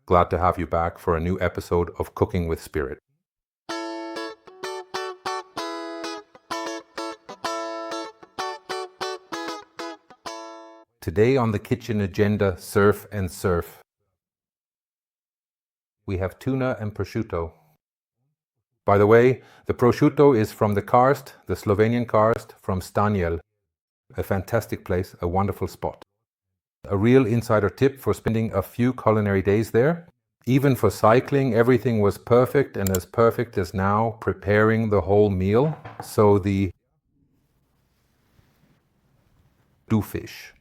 Glad to have you back for a new episode of Cooking with Spirit. Today on the kitchen agenda, surf and surf. We have tuna and prosciutto. By the way, the prosciutto is from the karst, the Slovenian karst, from Stanjel. A fantastic place, a wonderful spot. A real insider tip for spending a few culinary days there. Even for cycling, everything was perfect, and as perfect as now preparing the whole meal. So the fish.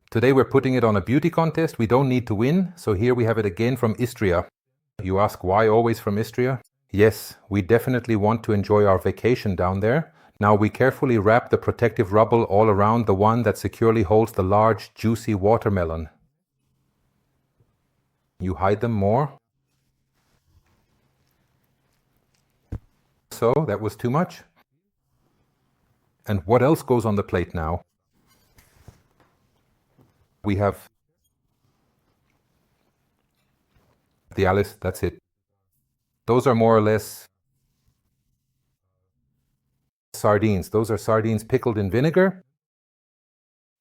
Today we're putting it on a beauty contest. We don't need to win, so here we have it again from Istria. You ask why always from Istria? Yes, we definitely want to enjoy our vacation down there. Now we carefully wrap the protective rubble all around the one that securely holds the large, juicy watermelon. You hide them more. So, that was too much. And what else goes on the plate now? We have the alici, that's it. Those are more or less sardines. Those are sardines pickled in vinegar.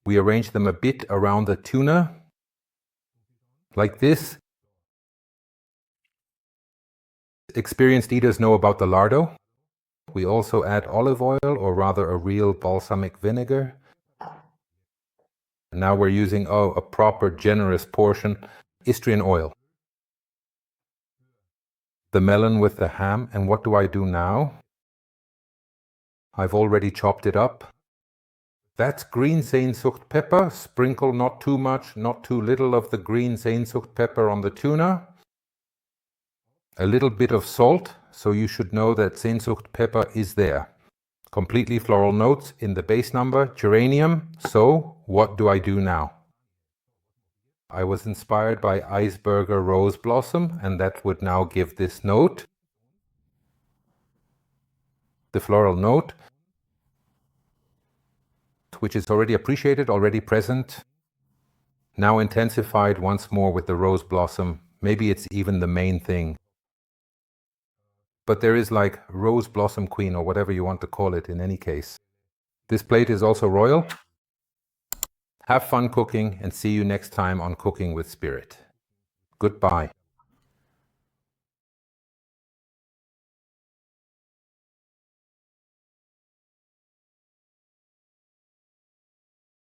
We arrange them a bit around the tuna, like this. Experienced eaters know about the lardo. We also add olive oil, or rather a real balsamic vinegar. Now we're using a proper generous portion Istrian oil. The melon with the ham, and what do I do now? I've already chopped it up. That's green Sehnsucht pepper. Sprinkle not too much, not too little of the green Sehnsucht pepper on the tuna. A little bit of salt, so you should know that Sehnsucht pepper is there. Completely floral notes in the base number, geranium. So, what do I do now? I was inspired by Iceberger Rose Blossom, and that would now give this note. The floral note, which is already appreciated, already present, now intensified once more with the rose blossom. Maybe it's even the main thing. But there is like rose blossom queen, or whatever you want to call it in any case. This plate is also royal. Have fun cooking, and see you next time on Cooking with Spirit. Goodbye.